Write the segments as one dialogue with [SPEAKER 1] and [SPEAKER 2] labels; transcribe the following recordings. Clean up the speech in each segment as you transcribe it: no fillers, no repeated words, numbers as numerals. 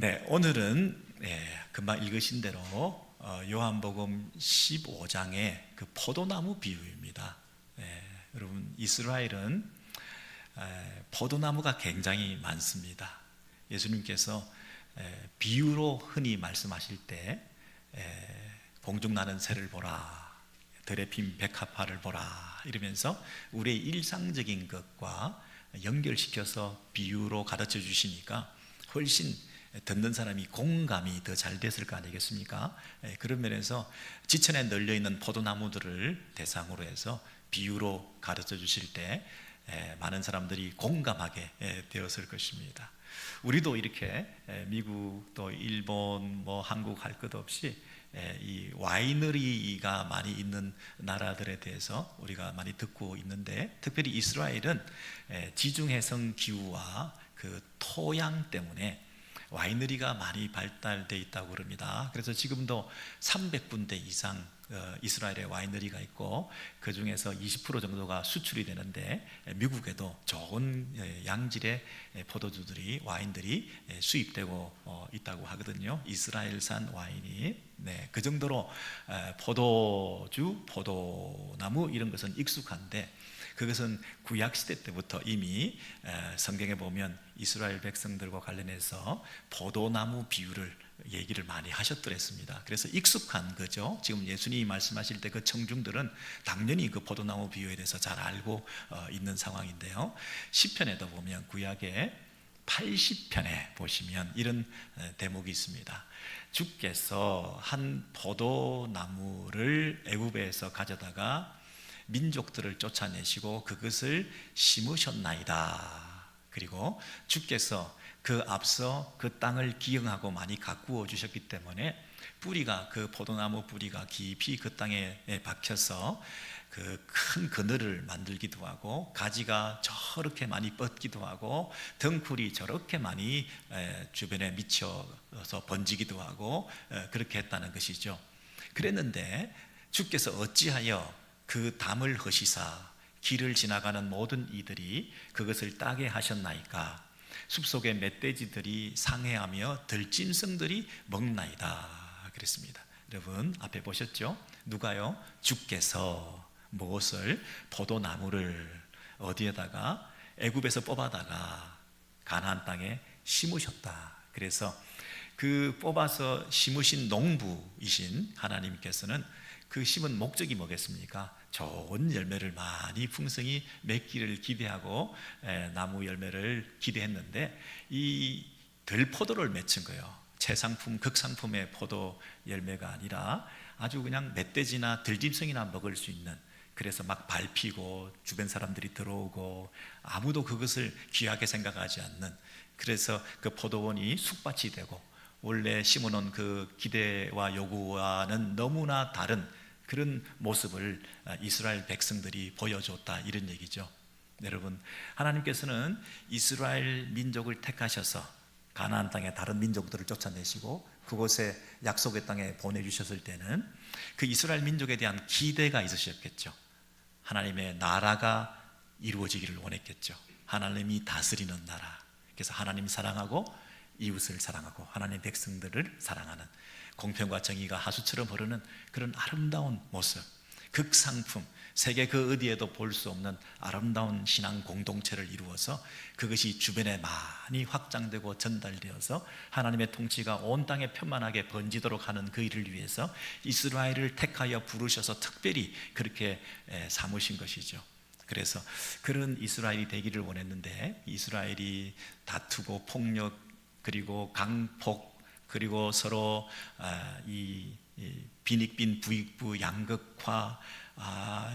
[SPEAKER 1] 네, 오늘은 금방 읽으신 대로 요한복음 15장의 그 포도나무 비유입니다. 여러분, 이스라엘은 포도나무가 굉장히 많습니다. 예수님께서 비유로 흔히 말씀하실 때 봉죽나는 새를 보라, 들에 핀 백합화를 보라 이러면서 우리의 일상적인 것과 연결시켜서 비유로 가르쳐 주시니까 훨씬 듣는 사람이 공감이 더 잘 됐을 거 아니겠습니까? 그런 면에서 지천에 널려있는 포도나무들을 대상으로 해서 비유로 가르쳐 주실 때 많은 사람들이 공감하게 되었을 것입니다. 우리도 이렇게 미국 또 일본 한국 할 것 없이 이 와이너리가 많이 있는 나라들에 대해서 우리가 많이 듣고 있는데, 특별히 이스라엘은 지중해성 기후와 그 토양 때문에 와이너리가 많이 발달되어 있다고 그럽니다. 그래서 지금도 300군데 이상 이스라엘에 와이너리가 있고, 그 중에서 20% 정도가 수출이 되는데 미국에도 좋은 양질의 포도주들이, 와인들이 수입되고 있다고 하거든요. 이스라엘산 와인이. 그 정도로 포도주, 포도나무 이런 것은 익숙한데, 그것은 구약시대 때부터 이미 성경에 보면 이스라엘 백성들과 관련해서 포도나무 비유를 얘기를 많이 하셨더랬습니다. 그래서 익숙한 거죠. 지금 예수님이 말씀하실 때 그 청중들은 당연히 그 포도나무 비유에 대해서 잘 알고 있는 상황인데요. 시편에도 보면 구약의 80편에 보시면 이런 대목이 있습니다. 주께서 한 포도나무를 애굽에서 가져다가 민족들을 쫓아내시고 그것을 심으셨나이다. 그리고 주께서 그 앞서 그 땅을 기영하고 많이 가꾸어 주셨기 때문에 뿌리가, 그 포도나무 뿌리가 깊이 그 땅에 박혀서 그 큰 그늘을 만들기도 하고, 가지가 저렇게 많이 뻗기도 하고, 덩쿨이 저렇게 많이 주변에 미쳐서 번지기도 하고, 그렇게 했다는 것이죠. 그랬는데 주께서 어찌하여 그 담을 허시사 길을 지나가는 모든 이들이 그것을 따게 하셨나이까? 숲속의 멧돼지들이 상해하며 들짐승들이 먹나이다 그랬습니다. 여러분 앞에 보셨죠? 누가요? 주께서 무엇을? 포도나무를 어디에다가? 애굽에서 뽑아다가 가나안 땅에 심으셨다. 그래서 그 뽑아서 심으신 농부이신 하나님께서는 그 심은 목적이 뭐겠습니까? 좋은 열매를 많이 풍성히 맺기를 기대하고 나무 열매를 기대했는데, 이 들포도를 맺힌 거예요. 최상품, 극상품의 포도 열매가 아니라 아주 그냥 멧돼지나 들짐승이나 먹을 수 있는, 그래서 막 밟히고 주변 사람들이 들어오고 아무도 그것을 귀하게 생각하지 않는, 그래서 그 포도원이 숲밭이 되고 원래 심어놓은 그 기대와 요구와는 너무나 다른 그런 모습을 이스라엘 백성들이 보여줬다, 이런 얘기죠. 여러분, 하나님께서는 이스라엘 민족을 택하셔서 가나안 땅에 다른 민족들을 쫓아내시고 그곳에 약속의 땅에 보내주셨을 때는 그 이스라엘 민족에 대한 기대가 있으셨겠죠. 하나님의 나라가 이루어지기를 원했겠죠. 하나님이 다스리는 나라. 그래서 하나님 사랑하고 이웃을 사랑하고 하나님의 백성들을 사랑하는, 공평과 정의가 하수처럼 흐르는 그런 아름다운 모습, 극상품, 세계 그 어디에도 볼 수 없는 아름다운 신앙 공동체를 이루어서 그것이 주변에 많이 확장되고 전달되어서 하나님의 통치가 온 땅에 편만하게 번지도록 하는 그 일을 위해서 이스라엘을 택하여 부르셔서 특별히 그렇게 삼으신 것이죠. 그래서 그런 이스라엘이 되기를 원했는데, 이스라엘이 다투고 폭력, 그리고 강폭, 그리고 서로 이 빈익빈 부익부 양극화,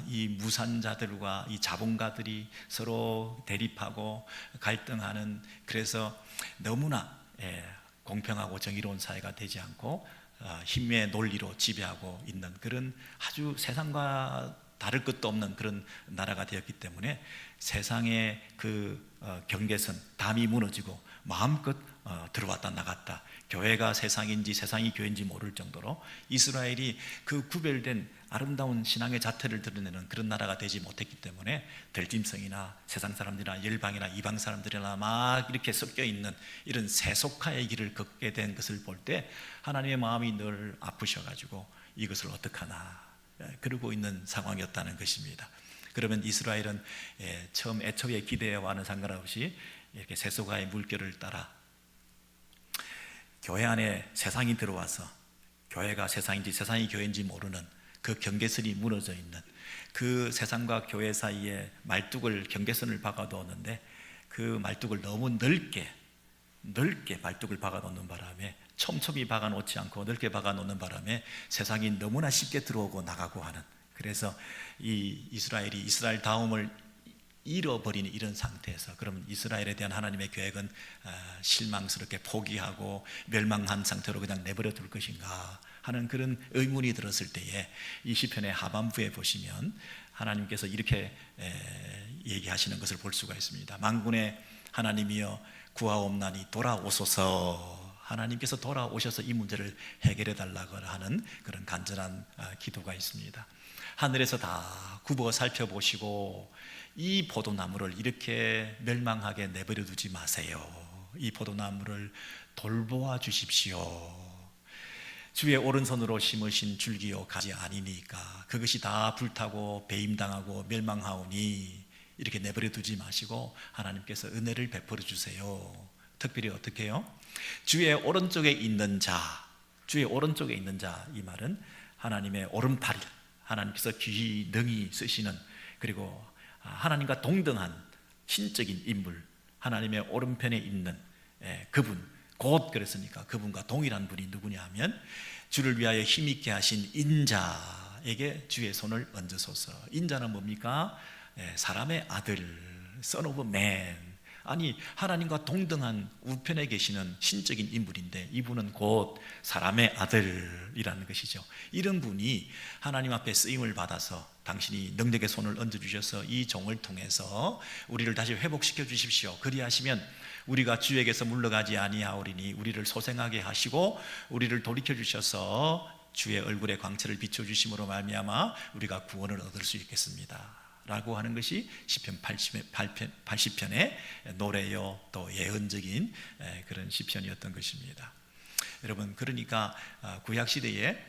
[SPEAKER 1] 이 무산자들과 이 자본가들이 서로 대립하고 갈등하는, 그래서 너무나 공평하고 정의로운 사회가 되지 않고 힘의 논리로 지배하고 있는 그런 아주 세상과 다를 것도 없는 그런 나라가 되었기 때문에 세상의 그 경계선, 담이 무너지고 마음껏 들어왔다 나갔다, 교회가 세상인지 세상이 교회인지 모를 정도로 이스라엘이 그 구별된 아름다운 신앙의 자태를 드러내는 그런 나라가 되지 못했기 때문에 들짐승이나 세상 사람들이나 열방이나 이방 사람들이나 막 이렇게 섞여 있는 이런 세속화의 길을 걷게 된 것을 볼 때 하나님의 마음이 늘 아프셔가지고 이것을 어떡하나 그러고 있는 상황이었다는 것입니다. 그러면 이스라엘은 처음 애초에 기대와는 상관없이 이렇게 세속화의 물결을 따라 교회 안에 세상이 들어와서 교회가 세상인지 세상이 교회인지 모르는 그 경계선이 무너져 있는 그 세상과 교회 사이에 말뚝을 경계선을 박아두었는데 그 말뚝을 너무 넓게 말뚝을 박아놓는 바람에 촘촘히 박아놓지 않고 넓게 박아놓는 바람에 세상이 너무나 쉽게 들어오고 나가고 하는, 그래서 이 이스라엘이 이스라엘 다움을 잃어버리는 이런 상태에서 그러면 이스라엘에 대한 하나님의 계획은 실망스럽게 포기하고 멸망한 상태로 그냥 내버려 둘 것인가 하는 그런 의문이 들었을 때에 이 시편의 하반부에 보시면 하나님께서 이렇게 얘기하시는 것을 볼 수가 있습니다. 만군의 하나님이여 구하옵나니 돌아오소서. 하나님께서 돌아오셔서 이 문제를 해결해 달라고 하는 그런 간절한 기도가 있습니다. 하늘에서 다 굽어 살펴보시고 이 포도나무를 이렇게 멸망하게 내버려 두지 마세요. 이 포도나무를 돌보아 주십시오. 주의 오른손으로 심으신 줄기요 가지 아니니까 그것이 다 불타고 배임당하고 멸망하오니 이렇게 내버려 두지 마시고 하나님께서 은혜를 베풀어 주세요. 특별히 어떻게 해요? 주의 오른쪽에 있는 자, 주의 오른쪽에 있는 자, 이 말은 하나님의 오른팔, 하나님께서 귀히 능히 쓰시는, 그리고 하나님과 동등한 신적인 인물, 하나님의 오른편에 있는 그분, 곧 그랬으니까 그분과 동일한 분이 누구냐 하면 주를 위하여 힘있게 하신 인자에게 주의 손을 얹으소서. 인자는 뭡니까? 사람의 아들, Son of Man. 아니 하나님과 동등한 우편에 계시는 신적인 인물인데 이분은 곧 사람의 아들이라는 것이죠. 이런 분이 하나님 앞에 쓰임을 받아서 당신이 능력의 손을 얹어주셔서 이 종을 통해서 우리를 다시 회복시켜 주십시오. 그리하시면 우리가 주에게서 물러가지 아니하오리니 우리를 소생하게 하시고 우리를 돌이켜 주셔서 주의 얼굴의 광채를 비춰주심으로 말미암아 우리가 구원을 얻을 수 있겠습니다 라고 하는 것이 시편 80편의 노래요 또 예언적인 그런 시편이었던 것입니다. 여러분, 그러니까 구약시대에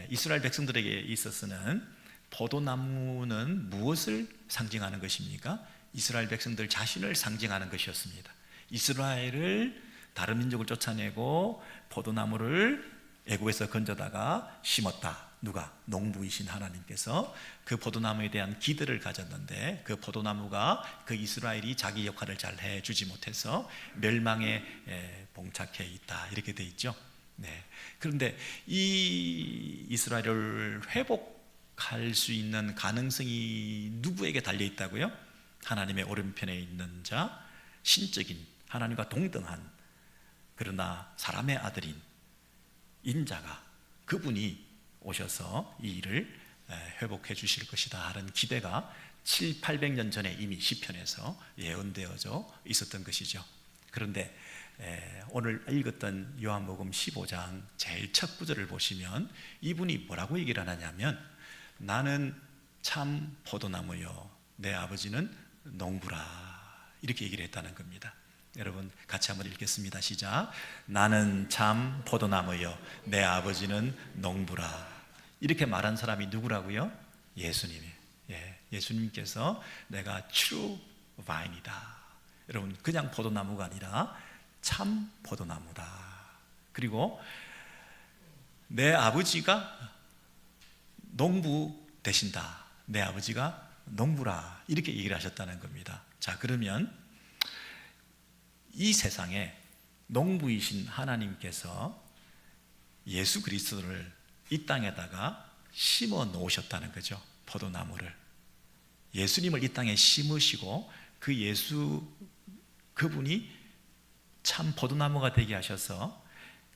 [SPEAKER 1] 이스라엘 백성들에게 있어서는 포도나무는 무엇을 상징하는 것입니까? 이스라엘 백성들 자신을 상징하는 것이었습니다. 이스라엘을 다른 민족을 쫓아내고 포도나무를 애굽에서 건져다가 심었다. 누가? 농부이신 하나님께서 그 포도나무에 대한 기대를 가졌는데 그 포도나무가 그 이스라엘이 자기 역할을 잘 해주지 못해서 멸망에 봉착해 있다, 이렇게 돼 있죠. 네. 그런데 이 이스라엘을 회복할 수 있는 가능성이 누구에게 달려 있다고요? 하나님의 오른편에 있는 자, 신적인 하나님과 동등한 그러나 사람의 아들인 인자가, 그분이 오셔서 이 일을 회복해 주실 것이다 하는 기대가 700~800년 전에 이미 시편에서 예언되어져 있었던 것이죠. 그런데 오늘 읽었던 요한복음 15장 제일 첫 구절을 보시면 이분이 뭐라고 얘기를 하냐면 나는 참 포도나무요 내 아버지는 농부라, 이렇게 얘기를 했다는 겁니다. 여러분 같이 한번 읽겠습니다. 시작. 나는 참 포도나무요 내 아버지는 농부라. 이렇게 말한 사람이 누구라고요? 예수님이. 예수님께서 내가 true vine이다. 여러분 그냥 포도나무가 아니라 참 포도나무다. 그리고 내 아버지가 농부 되신다. 내 아버지가 농부라, 이렇게 얘기를 하셨다는 겁니다. 자, 그러면 이 세상에 농부이신 하나님께서 예수 그리스도를 이 땅에다가 심어 놓으셨다는 거죠. 포도나무를. 예수님을 이 땅에 심으시고 그 그분이 참 포도나무가 되게 하셔서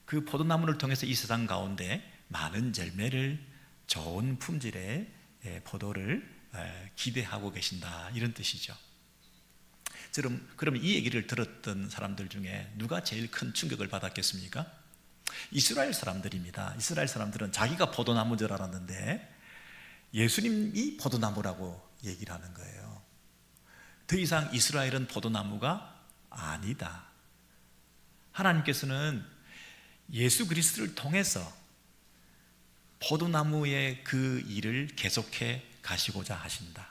[SPEAKER 1] 그 포도나무를 통해서 이 세상 가운데 많은 열매를, 좋은 품질의 포도를 기대하고 계신다, 이런 뜻이죠. 그럼 이 얘기를 들었던 사람들 중에 누가 제일 큰 충격을 받았겠습니까? 이스라엘 사람들입니다. 이스라엘 사람들은 자기가 포도나무인 줄 알았는데 예수님이 포도나무라고 얘기를 하는 거예요. 더 이상 이스라엘은 포도나무가 아니다. 하나님께서는 예수 그리스도를 통해서 포도나무의 그 일을 계속해 가시고자 하신다.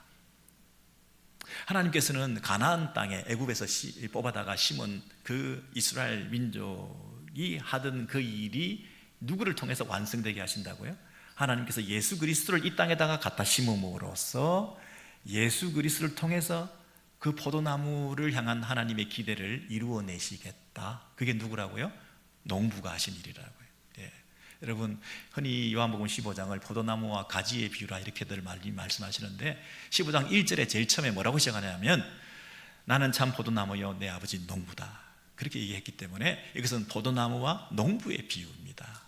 [SPEAKER 1] 하나님께서는 가나안 땅에 애굽에서 뽑아다가 심은 그 이스라엘 민족이 하던 그 일이 누구를 통해서 완성되게 하신다고요? 하나님께서 예수 그리스도를 이 땅에다가 갖다 심음으로써 예수 그리스도를 통해서 그 포도나무를 향한 하나님의 기대를 이루어내시겠다. 그게 누구라고요? 농부가 하신 일이라고요. 예. 여러분, 흔히 요한복음 15장을 포도나무와 가지의 비유라 이렇게들 말씀하시는데 15장 1절에 제일 처음에 뭐라고 시작하냐면 나는 참 포도나무요 내 아버지 농부다. 그렇게 얘기했기 때문에 이것은 포도나무와 농부의 비유입니다.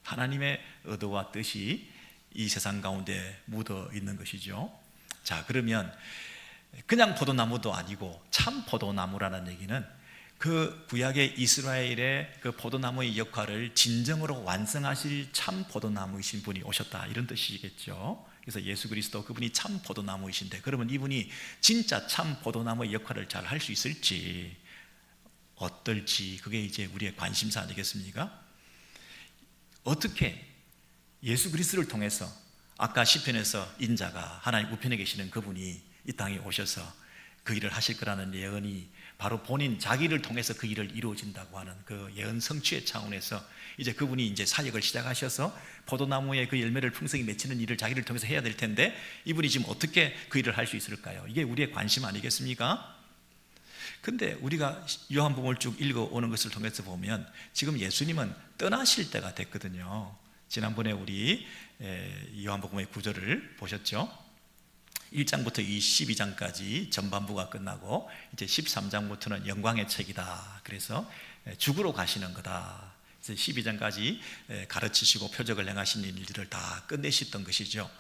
[SPEAKER 1] 하나님의 의도와 뜻이 이 세상 가운데 묻어 있는 것이죠. 자, 그러면 그냥 포도나무도 아니고 참 포도나무라는 얘기는 그 구약의 이스라엘의 그 포도나무의 역할을 진정으로 완성하실 참 포도나무이신 분이 오셨다, 이런 뜻이겠죠. 그래서 예수 그리스도 그분이 참 포도나무이신데, 그러면 이분이 진짜 참 포도나무의 역할을 잘 할 수 있을지 어떨지, 그게 이제 우리의 관심사 아니겠습니까? 어떻게 예수 그리스도를 통해서 아까 시편에서 인자가 하나님 우편에 계시는 그분이 이 땅에 오셔서 그 일을 하실 거라는 예언이 바로 본인 자기를 통해서 그 일을 이루어진다고 하는 그 예언 성취의 차원에서 이제 그분이 이제 사역을 시작하셔서 포도나무의 그 열매를 풍성히 맺히는 일을 자기를 통해서 해야 될 텐데 이분이 지금 어떻게 그 일을 할 수 있을까요? 이게 우리의 관심 아니겠습니까? 근데 우리가 요한복음을 쭉 읽어오는 것을 통해서 보면 지금 예수님은 떠나실 때가 됐거든요. 지난번에 우리 요한복음의 구절을 보셨죠? 1장부터 12장까지 전반부가 끝나고 이제 13장부터는 영광의 책이다. 그래서 죽으러 가시는 거다. 12장까지 가르치시고 표적을 행하신 일들을 다 끝내셨던 것이죠.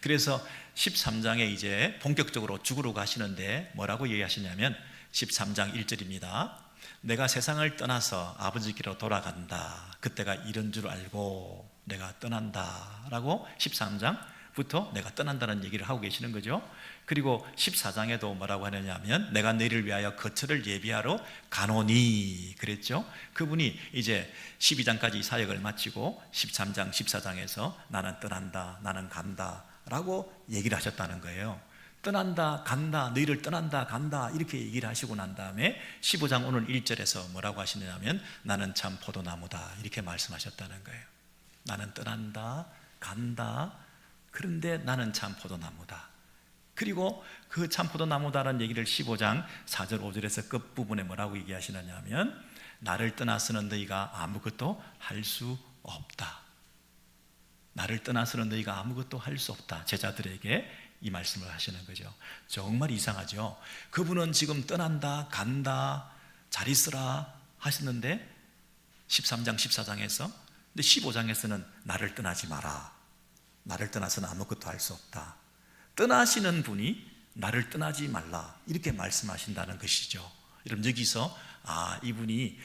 [SPEAKER 1] 그래서 13장에 이제 본격적으로 죽으러 가시는데 뭐라고 얘기하시냐면 13장 1절입니다. 내가 세상을 떠나서 아버지께로 돌아간다. 그때가 이런 줄 알고 내가 떠난다 라고 13장부터 내가 떠난다는 얘기를 하고 계시는 거죠. 그리고 14장에도 뭐라고 하느냐면 내가 너희를 위하여 거처를 예비하러 가노니 그랬죠. 그분이 이제 12장까지 사역을 마치고 13장 14장에서 나는 떠난다, 나는 간다 라고 얘기를 하셨다는 거예요. 떠난다, 간다, 너희를 떠난다, 간다 이렇게 얘기를 하시고 난 다음에 15장 오늘 1절에서 뭐라고 하시느냐면 나는 참 포도나무다 이렇게 말씀하셨다는 거예요. 나는 떠난다, 간다, 그런데 나는 참 포도나무다. 그리고 그 참 포도나무다라는 얘기를 15장 4절 5절에서 끝부분에 뭐라고 얘기하시느냐면 나를 떠나서는 너희가 아무것도 할 수 없다. 나를 떠나서는 너희가 아무것도 할 수 없다. 제자들에게 이 말씀을 하시는 거죠. 정말 이상하죠. 그분은 지금 떠난다, 간다, 잘 있으라 하시는데 13장 14장에서, 근데 15장에서는 나를 떠나지 마라, 나를 떠나서는 아무것도 할 수 없다. 떠나시는 분이 나를 떠나지 말라 이렇게 말씀하신다는 것이죠. 여러분, 여기서 이분이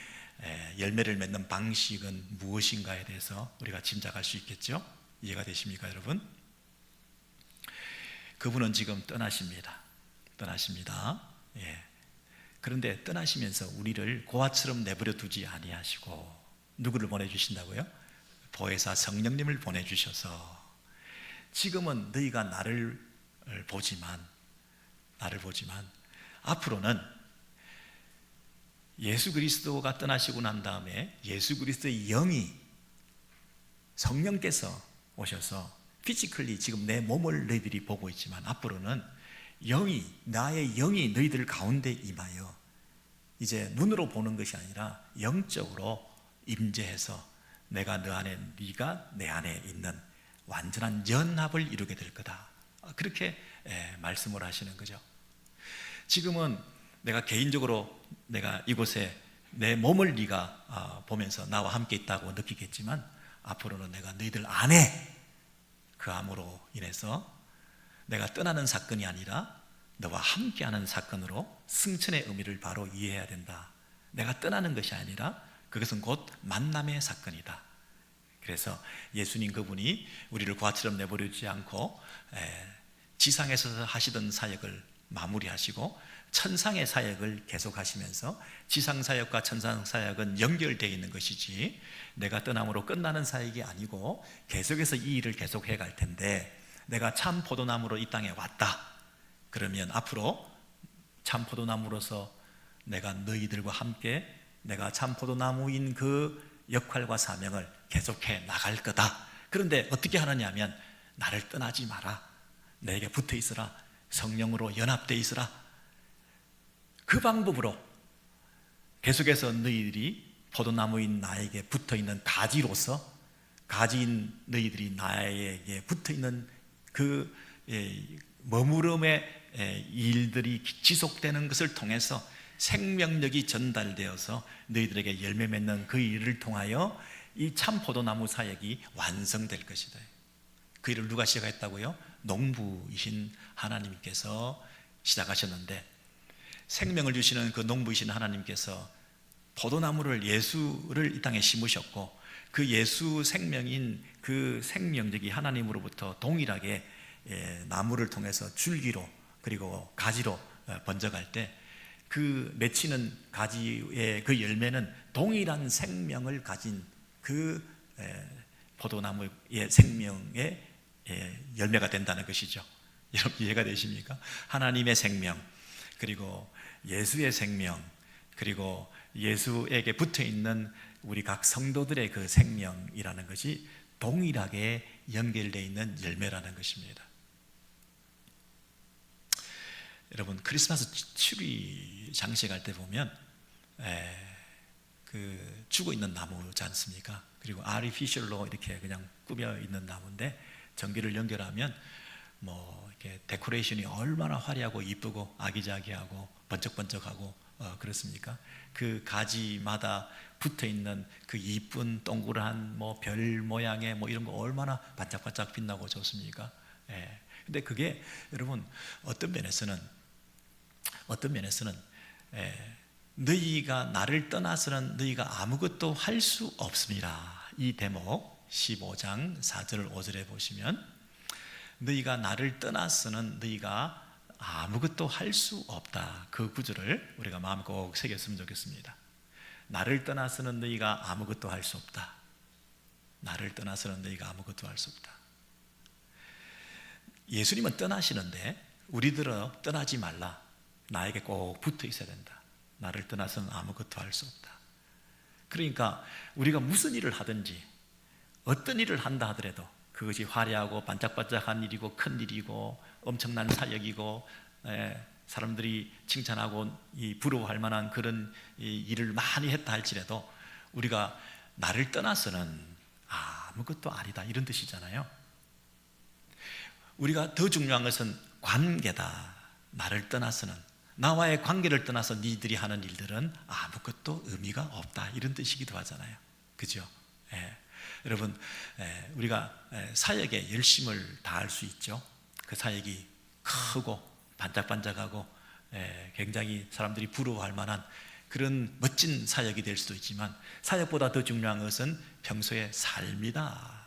[SPEAKER 1] 열매를 맺는 방식은 무엇인가에 대해서 우리가 짐작할 수 있겠죠. 이해가 되십니까 여러분? 그분은 지금 떠나십니다. 예. 그런데 떠나시면서 우리를 고아처럼 내버려 두지 아니하시고 누구를 보내주신다고요? 보혜사 성령님을 보내주셔서 지금은 너희가 나를 보지만 앞으로는 예수 그리스도가 떠나시고 난 다음에 예수 그리스도의 영이, 성령께서 오셔서 피지컬리 지금 내 몸을 너희들이 보고 있지만 앞으로는 나의 영이 너희들 가운데 임하여 이제 눈으로 보는 것이 아니라 영적으로 임재해서 내가 너 안에, 네가 내 안에 있는 완전한 연합을 이루게 될 거다. 그렇게 말씀을 하시는 거죠. 지금은 내가 개인적으로 내가 이곳에 내 몸을 네가 보면서 나와 함께 있다고 느끼겠지만 앞으로는 내가 너희들 안에 그 암으로 인해서 내가 떠나는 사건이 아니라 너와 함께하는 사건으로 승천의 의미를 바로 이해해야 된다. 내가 떠나는 것이 아니라 그것은 곧 만남의 사건이다. 그래서 예수님 그분이 우리를 고아처럼 내버려두지 않고 지상에서 하시던 사역을 마무리하시고 천상의 사역을 계속하시면서 지상 사역과 천상 사역은 연결되어 있는 것이지 내가 떠남으로 끝나는 사역이 아니고 계속해서 이 일을 계속해 갈 텐데, 내가 참 포도나무로 이 땅에 왔다 그러면 앞으로 참 포도나무로서 내가 너희들과 함께 내가 참 포도나무인 그 역할과 사명을 계속해 나갈 거다. 그런데 어떻게 하느냐 하면 나를 떠나지 마라, 내게 붙어 있으라, 성령으로 연합되어 있으라. 그 방법으로 계속해서 너희들이 포도나무인 나에게 붙어있는 가지로서, 가지인 너희들이 나에게 붙어있는 그 머무름의 일들이 지속되는 것을 통해서 생명력이 전달되어서 너희들에게 열매 맺는 그 일을 통하여 이 참 포도나무 사역이 완성될 것이다. 그 일을 누가 시작했다고요? 농부이신 하나님께서 시작하셨는데, 생명을 주시는 그 농부이신 하나님께서 포도나무를, 예수를 이 땅에 심으셨고, 그 예수 생명인 그 생명력이 하나님으로부터 동일하게 나무를 통해서 줄기로 그리고 가지로 번져갈 때 그 맺히는 가지의 그 열매는 동일한 생명을 가진 그 포도나무의 생명의 열매가 된다는 것이죠. 여러분 이해가 되십니까? 하나님의 생명, 그리고 예수의 생명, 그리고 예수에게 붙어있는 우리 각 성도들의 그 생명이라는 것이 동일하게 연결되어 있는 열매라는 것입니다. 여러분 크리스마스 추리 장식할 때 보면 그 죽어 있는 나무지 않습니까? 그리고 아티피셜로 이렇게 그냥 꾸며 있는 나무인데 전기를 연결하면 뭐 이렇게 데코레이션이 얼마나 화려하고 이쁘고 아기자기하고 번쩍번쩍하고 그렇습니까? 그 가지마다 붙어 있는 그 이쁜 동그란 뭐 별 모양의 뭐 이런 거 얼마나 반짝반짝 빛나고 좋습니까? 근데 그게 여러분 어떤 면에서는 너희가 나를 떠나서는 너희가 아무것도 할 수 없습니다. 이 대목 15장 4절 5절에 보시면 너희가 나를 떠나서는 너희가 아무것도 할 수 없다. 그 구절을 우리가 마음에 꼭 새겼으면 좋겠습니다. 나를 떠나서는 너희가 아무것도 할 수 없다. 나를 떠나서는 너희가 아무것도 할 수 없다. 예수님은 떠나시는데 우리들은 떠나지 말라. 나에게 꼭 붙어 있어야 된다. 나를 떠나서는 아무것도 할 수 없다. 그러니까 우리가 무슨 일을 하든지 어떤 일을 한다 하더라도 그것이 화려하고 반짝반짝한 일이고 큰 일이고 엄청난 사역이고 사람들이 칭찬하고 부러워할 만한 그런 일을 많이 했다 할지라도 우리가 나를 떠나서는 아무것도 아니다 이런 뜻이잖아요. 우리가 더 중요한 것은 관계다. 나를 떠나서는, 나와의 관계를 떠나서 니들이 하는 일들은 아무것도 의미가 없다 이런 뜻이기도 하잖아요. 그죠? 여러분 우리가 사역에 열심을 다할 수 있죠. 그 사역이 크고 반짝반짝하고 굉장히 사람들이 부러워할 만한 그런 멋진 사역이 될 수도 있지만 사역보다 더 중요한 것은 평소의 삶이다.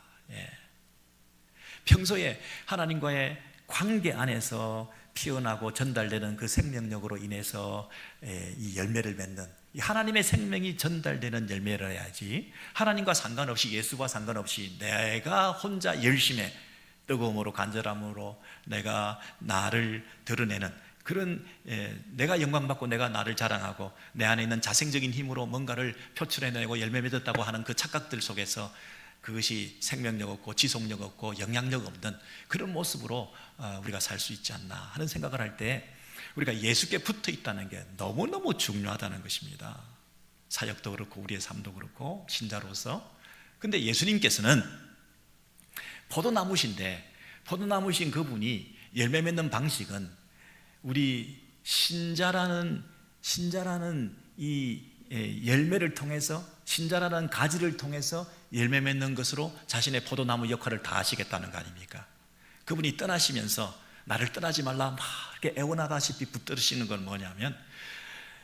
[SPEAKER 1] 평소에 하나님과의 관계 안에서 피어나고 전달되는 그 생명력으로 인해서 이 열매를 맺는, 하나님의 생명이 전달되는 열매를 해야지 하나님과 상관없이, 예수와 상관없이 내가 혼자 열심히 뜨거움으로 간절함으로 내가 나를 드러내는 그런 내가 영광받고 내가 나를 자랑하고 내 안에 있는 자생적인 힘으로 뭔가를 표출해내고 열매 맺었다고 하는 그 착각들 속에서 그것이 생명력 없고 지속력 없고 영향력 없는 그런 모습으로 우리가 살 수 있지 않나 하는 생각을 할 때 우리가 예수께 붙어 있다는 게 너무너무 중요하다는 것입니다. 사역도 그렇고 우리의 삶도 그렇고 신자로서. 근데 예수님께서는 포도나무신데 포도나무신 그분이 열매 맺는 방식은 우리 신자라는 이 열매를 통해서, 신자라는 가지를 통해서 열매 맺는 것으로 자신의 포도나무 역할을 다 하시겠다는 거 아닙니까? 그분이 떠나시면서 나를 떠나지 말라 막 이렇게 애원하다시피 붙들으시는 건 뭐냐면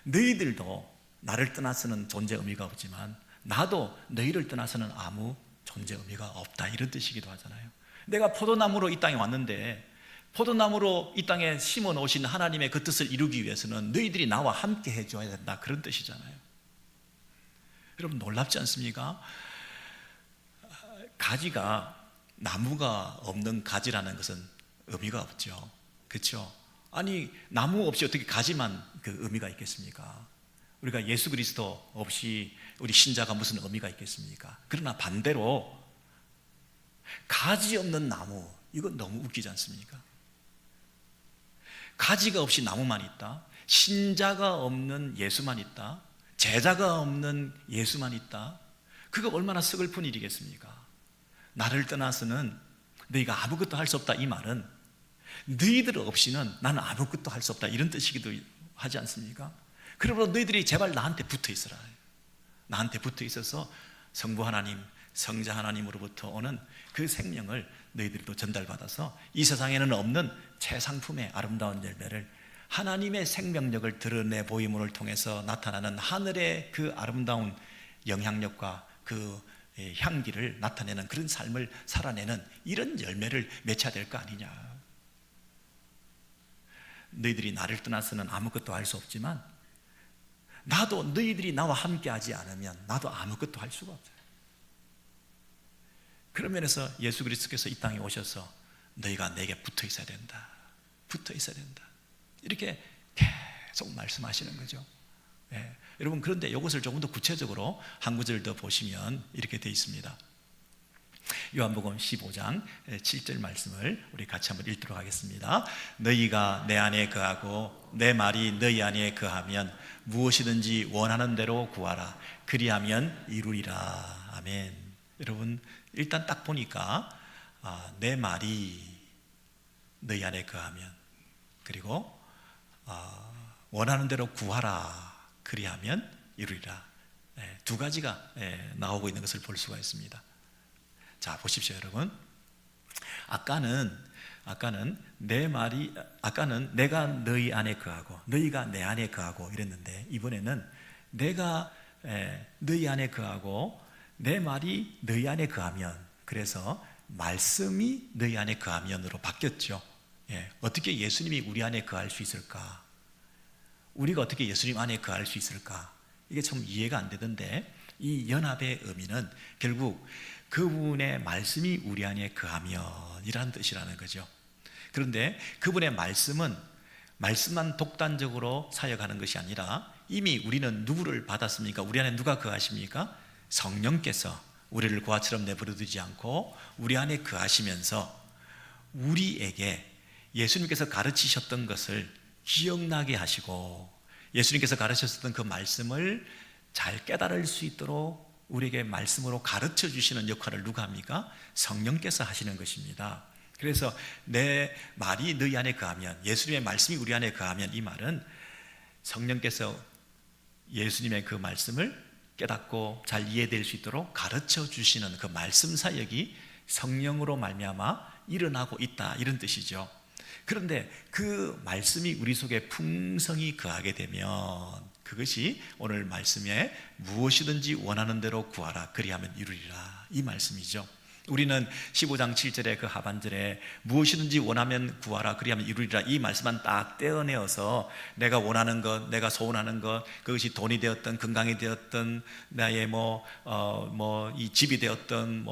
[SPEAKER 1] 너희들도 나를 떠나서는 존재 의미가 없지만 나도 너희를 떠나서는 아무 존재 의미가 없다, 이런 뜻이기도 하잖아요. 내가 포도나무로 이 땅에 왔는데 포도나무로 이 땅에 심어 놓으신 하나님의 그 뜻을 이루기 위해서는 너희들이 나와 함께 해줘야 된다, 그런 뜻이잖아요. 여러분 놀랍지 않습니까? 가지가, 나무가 없는 가지라는 것은 의미가 없죠. 그렇죠? 아니 나무 없이 어떻게 가지만 그 의미가 있겠습니까? 우리가 예수 그리스도 없이 우리 신자가 무슨 의미가 있겠습니까? 그러나 반대로 가지 없는 나무, 이건 너무 웃기지 않습니까? 가지가 없이 나무만 있다, 신자가 없는 예수만 있다, 제자가 없는 예수만 있다, 그거 얼마나 서글픈 일이겠습니까? 나를 떠나서는 너희가 아무것도 할 수 없다, 이 말은 너희들 없이는 나는 아무것도 할 수 없다, 이런 뜻이기도 하지 않습니까? 그러므로 너희들이 제발 나한테 붙어 있어라. 나한테 붙어 있어서 성부 하나님, 성자 하나님으로부터 오는 그 생명을 너희들도 전달받아서 이 세상에는 없는 최상품의 아름다운 열매를, 하나님의 생명력을 드러내 보임을 통해서 나타나는 하늘의 그 아름다운 영향력과 그 향기를 나타내는 그런 삶을 살아내는 이런 열매를 맺어야 될 거 아니냐. 너희들이 나를 떠나서는 아무것도 할 수 없지만 나도 너희들이 나와 함께 하지 않으면 나도 아무것도 할 수가 없어요. 그런 면에서 예수 그리스도께서 이 땅에 오셔서 너희가 내게 붙어 있어야 된다, 붙어 있어야 된다, 이렇게 계속 말씀하시는 거죠. 예. 여러분 그런데 이것을 조금 더 구체적으로 한 구절 더 보시면 이렇게 되어 있습니다. 요한복음 15장 7절 말씀을 우리 같이 한번 읽도록 하겠습니다. 너희가 내 안에 거하고 내 말이 너희 안에 거하면 무엇이든지 원하는 대로 구하라, 그리하면 이루리라. 아멘. 여러분 일단 딱 보니까 내 말이 너희 안에 거하면, 그리고 원하는 대로 구하라, 그리하면 이루리라. 두 가지가 나오고 있는 것을 볼 수가 있습니다. 자 보십시오 여러분. 아까는 내 말이, 아까는 내가 너희 안에 거하고 너희가 내 안에 거하고 이랬는데, 이번에는 내가 너희 안에 거하고 내 말이 너희 안에 거하면, 그래서 말씀이 너희 안에 거하면으로 바뀌었죠. 어떻게 예수님이 우리 안에 거할 수 있을까? 우리가 어떻게 예수님 안에 거할 수 있을까? 이게 참 이해가 안 되던데, 이 연합의 의미는 결국 그분의 말씀이 우리 안에 거하면 이라는 뜻이라는 거죠. 그런데 그분의 말씀만 독단적으로 사역하는 것이 아니라 이미 우리는 누구를 받았습니까? 우리 안에 누가 거하십니까? 성령께서 우리를 고아처럼 내버려두지 않고 우리 안에 거하시면서 우리에게 예수님께서 가르치셨던 것을 기억나게 하시고, 예수님께서 가르치셨던 그 말씀을 잘 깨달을 수 있도록 우리에게 말씀으로 가르쳐 주시는 역할을 누가 합니까? 성령께서 하시는 것입니다. 그래서 내 말이 너희 안에 거하면, 예수님의 말씀이 우리 안에 거하면, 이 말은 성령께서 예수님의 그 말씀을 깨닫고 잘 이해될 수 있도록 가르쳐 주시는 그 말씀 사역이 성령으로 말미암아 일어나고 있다, 이런 뜻이죠. 그런데 그 말씀이 우리 속에 풍성히 거하게 되면 그것이 오늘 말씀에 무엇이든지 원하는 대로 구하라, 그리하면 이루리라, 이 말씀이죠. 우리는 15장 7절의 그 하반절에 무엇이든지 원하면 구하라, 그리하면 이루리라, 이 말씀만 딱 떼어내어서 내가 원하는 것, 내가 소원하는 것, 그것이 돈이 되었든 건강이 되었든 나의 이 집이 되었든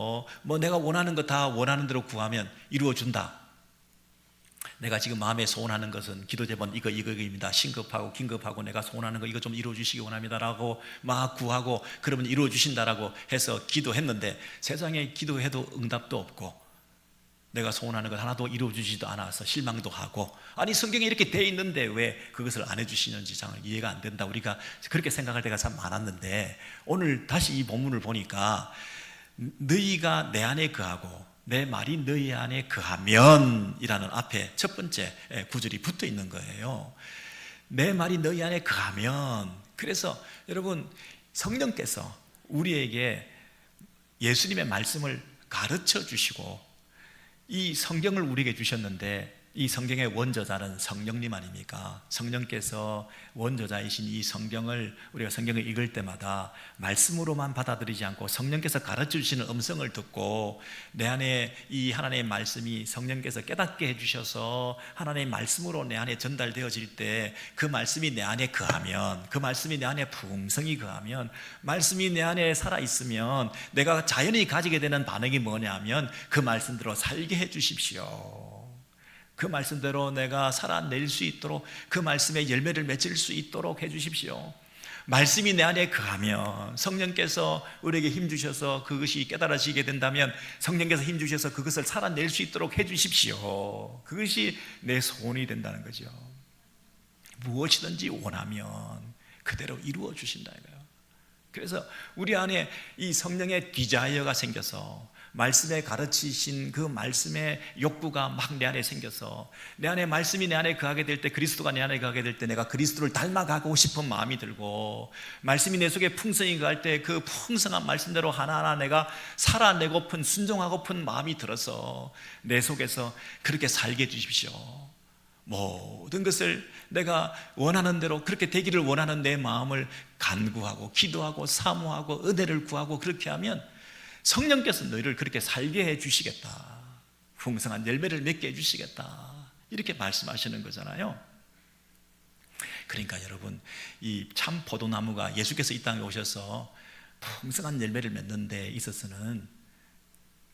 [SPEAKER 1] 내가 원하는 것 다 원하는 대로 구하면 이루어준다. 내가 지금 마음에 소원하는 것은 기도 제본 이거입니다. 신급하고 긴급하고 내가 소원하는 거 이거 좀 이루어 주시기 원합니다라고 막 구하고 그러면 이루어 주신다라고 해서 기도했는데 세상에 기도해도 응답도 없고 내가 소원하는 것 하나도 이루어 주지도 않아서 실망도 하고, 아니 성경에 이렇게 돼 있는데 왜 그것을 안 해주시는지 잘 이해가 안 된다. 우리가 그렇게 생각할 때가 참 많았는데 오늘 다시 이 본문을 보니까 너희가 내 안에 거하고 내 말이 너희 안에 거하면 이라는 앞에 첫 번째 구절이 붙어 있는 거예요. 내 말이 너희 안에 거하면. 그래서 여러분 성령께서 우리에게 예수님의 말씀을 가르쳐 주시고 이 성경을 우리에게 주셨는데 이 성경의 원저자는 성령님 아닙니까? 성령께서 원저자이신 이 성경을 우리가 성경을 읽을 때마다 말씀으로만 받아들이지 않고 성령께서 가르쳐 주시는 음성을 듣고 내 안에 이 하나님의 말씀이 성령께서 깨닫게 해주셔서 하나님의 말씀으로 내 안에 전달되어질 때 그 말씀이 내 안에 거하면, 그 말씀이 내 안에 풍성히 거하면, 말씀이 내 안에 살아있으면 내가 자연히 가지게 되는 반응이 뭐냐면 그 말씀대로 살게 해 주십시오. 그 말씀대로 내가 살아낼 수 있도록, 그 말씀의 열매를 맺을 수 있도록 해주십시오. 말씀이 내 안에 거하면, 성령께서 우리에게 힘주셔서 그것이 깨달아지게 된다면 성령께서 힘주셔서 그것을 살아낼 수 있도록 해주십시오. 그것이 내 소원이 된다는 거죠. 무엇이든지 원하면 그대로 이루어 주신다 이거예요. 그래서 우리 안에 이 성령의 디자이어가 생겨서 말씀에 가르치신 그 말씀의 욕구가 막 내 안에 생겨서 내 안에 말씀이 내 안에 거하게 될 때, 그리스도가 내 안에 거하게 될 때 내가 그리스도를 닮아가고 싶은 마음이 들고, 말씀이 내 속에 풍성히 거할 때 그 풍성한 말씀대로 하나하나 내가 살아내고픈, 순종하고픈 마음이 들어서 내 속에서 그렇게 살게 해주십시오. 모든 것을 내가 원하는 대로 그렇게 되기를 원하는 내 마음을 간구하고 기도하고 사모하고 은혜를 구하고 그렇게 하면 성령께서 너희를 그렇게 살게 해 주시겠다, 풍성한 열매를 맺게 해 주시겠다, 이렇게 말씀하시는 거잖아요. 그러니까 여러분, 이 참 포도나무가 예수께서 이 땅에 오셔서 풍성한 열매를 맺는 데 있어서는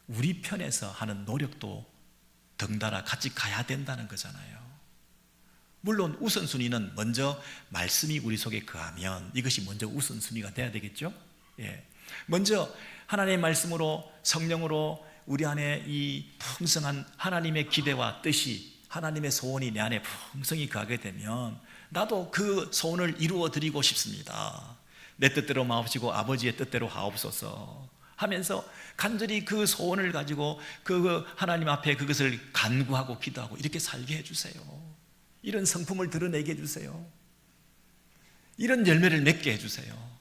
[SPEAKER 1] 우리 편에서 하는 노력도 덩달아 같이 가야 된다는 거잖아요. 물론 우선순위는 먼저 말씀이 우리 속에 거하면 이것이 먼저 우선순위가 돼야 되겠죠. 먼저 하나님의 말씀으로, 성령으로 우리 안에 이 풍성한 하나님의 기대와 뜻이, 하나님의 소원이 내 안에 풍성히 거하게 되면 나도 그 소원을 이루어 드리고 싶습니다. 내 뜻대로 마옵시고 아버지의 뜻대로 하옵소서 하면서 간절히 그 소원을 가지고 그 하나님 앞에 그것을 간구하고 기도하고 이렇게 살게 해주세요. 이런 성품을 드러내게 해주세요. 이런 열매를 맺게 해주세요.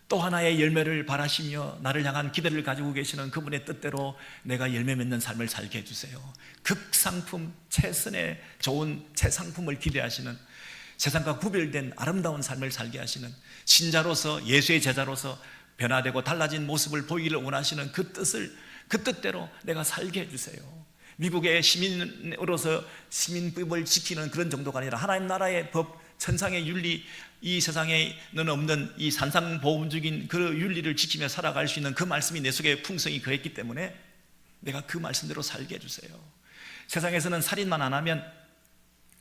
[SPEAKER 1] 또 하나의 열매를 바라시며 나를 향한 기대를 가지고 계시는 그분의 뜻대로 내가 열매 맺는 삶을 살게 해주세요. 극상품, 최선의 좋은 최상품을 기대하시는, 세상과 구별된 아름다운 삶을 살게 하시는, 신자로서, 예수의 제자로서 변화되고 달라진 모습을 보이기를 원하시는 그 뜻을, 그 뜻대로 내가 살게 해주세요. 미국의 시민으로서 시민법을 지키는 그런 정도가 아니라 하나님 나라의 법, 천상의 윤리, 이 세상에는 없는 이 산상보험적인 그 윤리를 지키며 살아갈 수 있는 그 말씀이 내 속에 풍성히 거했기 때문에 내가 그 말씀대로 살게 해주세요. 세상에서는 살인만 안 하면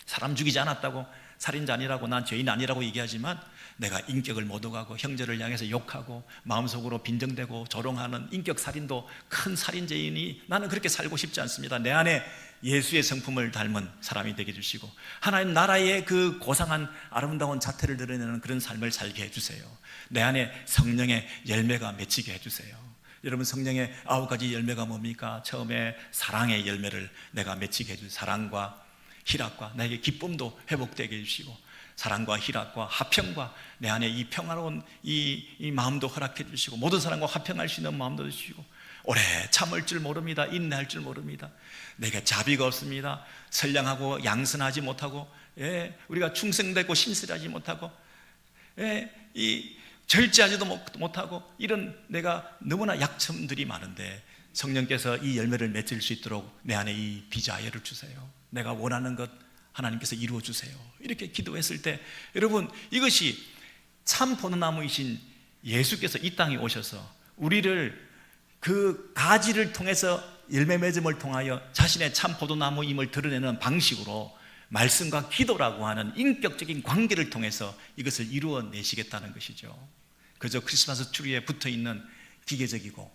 [SPEAKER 1] 사람 죽이지 않았다고, 살인자 아니라고, 난 죄인 아니라고 얘기하지만 내가 인격을 모독하고 형제를 향해서 욕하고 마음속으로 빈정대고 조롱하는 인격 살인도 큰 살인죄이니 나는 그렇게 살고 싶지 않습니다. 내 안에 예수의 성품을 닮은 사람이 되게 해주시고 하나님 나라의 그 고상한 아름다운 자태를 드러내는 그런 삶을 살게 해주세요. 내 안에 성령의 열매가 맺히게 해주세요. 여러분, 성령의 9가지 열매가 뭡니까? 처음에 사랑의 열매를 내가 맺히게 해주세요. 사랑과 희락과 나에게 기쁨도 회복되게 해주시고, 사랑과 희락과 화평과 내 안에 이 평화로운 이 마음도 허락해 주시고, 모든 사람과 화평할 수 있는 마음도 주시고, 오래 참을 줄 모릅니다. 인내할 줄 모릅니다. 내게 자비가 없습니다. 선량하고 양선하지 못하고, 우리가 충성되고 신실하지 못하고, 이 절제하지도 못하고, 이런 내가 너무나 약점들이 많은데 성령께서 이 열매를 맺을 수 있도록 내 안에 이 디자이어를 주세요. 내가 원하는 것 하나님께서 이루어 주세요. 이렇게 기도했을 때 여러분, 이것이 참 포도나무이신 예수께서 이 땅에 오셔서 우리를 그 가지를 통해서 열매 맺음을 통하여 자신의 참 포도나무임을 드러내는 방식으로 말씀과 기도라고 하는 인격적인 관계를 통해서 이것을 이루어내시겠다는 것이죠. 그저 크리스마스 트리에 붙어있는 기계적이고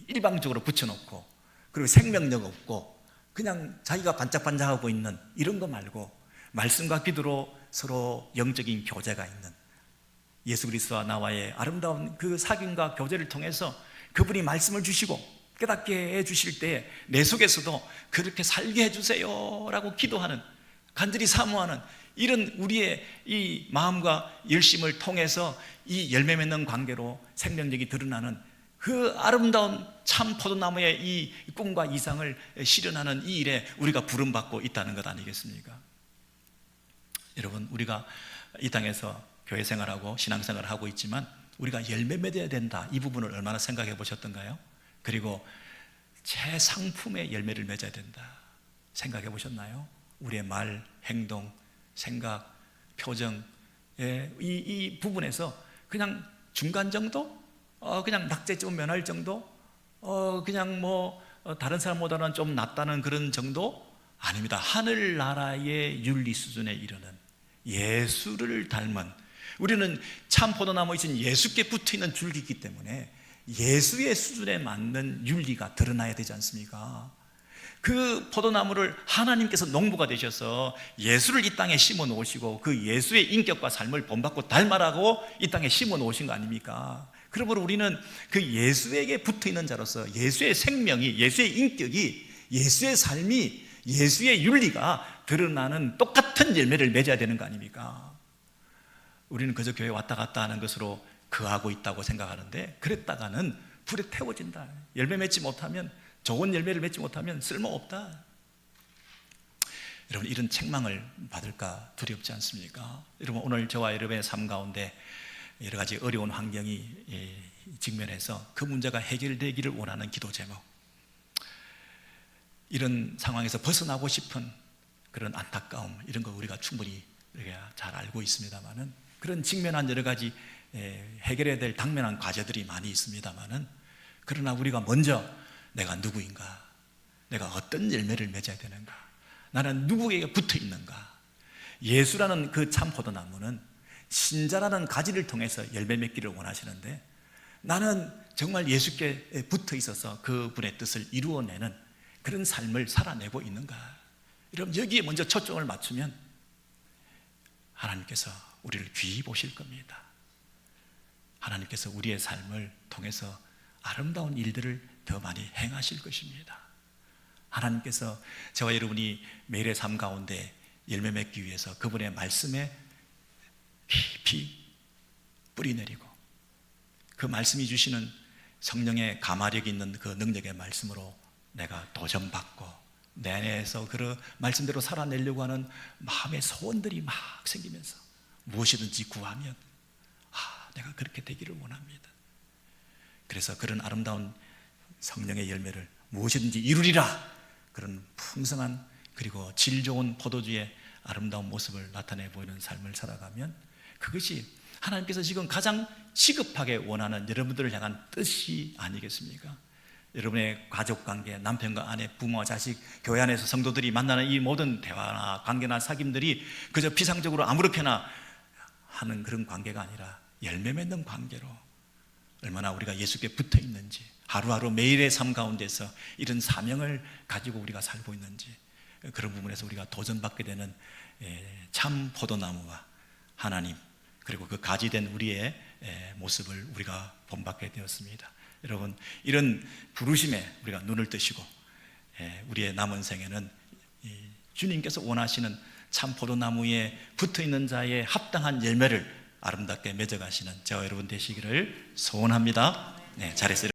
[SPEAKER 1] 일방적으로 붙여놓고 그리고 생명력 없고 그냥 자기가 반짝반짝하고 있는 이런 거 말고 말씀과 기도로 서로 영적인 교제가 있는, 예수 그리스도와 나와의 아름다운 그 사귐과 교제를 통해서 그분이 말씀을 주시고 깨닫게 해주실 때 내 속에서도 그렇게 살게 해주세요 라고 기도하는, 간절히 사모하는 이런 우리의 이 마음과 열심을 통해서 이 열매 맺는 관계로 생명력이 드러나는 그 아름다운 참 포도나무의 이 꿈과 이상을 실현하는 이 일에 우리가 부름받고 있다는 것 아니겠습니까? 여러분, 우리가 이 땅에서 교회 생활하고 신앙생활을 하고 있지만 우리가 열매 맺어야 된다, 이 부분을 얼마나 생각해 보셨던가요? 그리고 제 상품의 열매를 맺어야 된다 생각해 보셨나요? 우리의 말, 행동, 생각, 표정, 이 부분에서 그냥 중간 정도? 그냥 낙제점 면할 정도? 그냥 다른 사람보다는 좀 낫다는 그런 정도? 아닙니다. 하늘나라의 윤리 수준에 이르는 예수를 닮은, 우리는 참 포도나무이신 예수께 붙어있는 줄기이기 때문에 예수의 수준에 맞는 윤리가 드러나야 되지 않습니까? 그 포도나무를 하나님께서 농부가 되셔서 예수를 이 땅에 심어 놓으시고 그 예수의 인격과 삶을 본받고 닮아라고 이 땅에 심어 놓으신 거 아닙니까? 그러므로 우리는 그 예수에게 붙어있는 자로서 예수의 생명이, 예수의 인격이, 예수의 삶이, 예수의 윤리가 드러나는 똑같은 열매를 맺어야 되는 거 아닙니까? 우리는 그저 교회 왔다 갔다 하는 것으로 거하고 있다고 생각하는데, 그랬다가는 불에 태워진다. 열매 맺지 못하면, 좋은 열매를 맺지 못하면 쓸모없다. 여러분, 이런 책망을 받을까 두렵지 않습니까? 여러분, 오늘 저와 여러분의 삶 가운데 여러 가지 어려운 환경이 직면해서 그 문제가 해결되기를 원하는 기도 제목, 이런 상황에서 벗어나고 싶은 그런 안타까움, 이런 거 우리가 충분히 잘 알고 있습니다만은, 그런 직면한 여러 가지 해결해야 될 당면한 과제들이 많이 있습니다만은, 그러나 우리가 먼저 내가 누구인가, 내가 어떤 열매를 맺어야 되는가, 나는 누구에게 붙어 있는가. 예수라는 그 참 포도나무는 신자라는 가지를 통해서 열매 맺기를 원하시는데, 나는 정말 예수께 붙어 있어서 그분의 뜻을 이루어내는 그런 삶을 살아내고 있는가. 여러분, 여기에 먼저 초점을 맞추면 하나님께서 우리를 귀히 보실 겁니다. 하나님께서 우리의 삶을 통해서 아름다운 일들을 더 많이 행하실 것입니다. 하나님께서 저와 여러분이 매일의 삶 가운데 열매 맺기 위해서 그분의 말씀에 깊이 뿌리 내리고, 그 말씀이 주시는 성령의 가마력 있는 그 능력의 말씀으로 내가 도전받고 내 안에서 그 말씀대로 살아내려고 하는 마음의 소원들이 막 생기면서 무엇이든지 구하면 내가 그렇게 되기를 원합니다. 그래서 그런 아름다운 성령의 열매를 무엇이든지 이루리라, 그런 풍성한 그리고 질 좋은 포도주의 아름다운 모습을 나타내 보이는 삶을 살아가면, 그것이 하나님께서 지금 가장 시급하게 원하는 여러분들을 향한 뜻이 아니겠습니까? 여러분의 가족관계, 남편과 아내, 부모와 자식, 교회 안에서 성도들이 만나는 이 모든 대화나 관계나 사귐들이 그저 피상적으로 아무렇게나 하는 그런 관계가 아니라 열매 맺는 관계로, 얼마나 우리가 예수께 붙어 있는지, 하루하루 매일의 삶 가운데서 이런 사명을 가지고 우리가 살고 있는지, 그런 부분에서 우리가 도전받게 되는 참 포도나무와 하나님, 그리고 그 가지된 우리의 모습을 우리가 본받게 되었습니다. 여러분, 이런 부르심에 우리가 눈을 뜨시고 우리의 남은 생에는 주님께서 원하시는 참 포도나무에 붙어있는 자의 합당한 열매를 아름답게 맺어가시는 저와 여러분 되시기를 소원합니다. 잘했어요.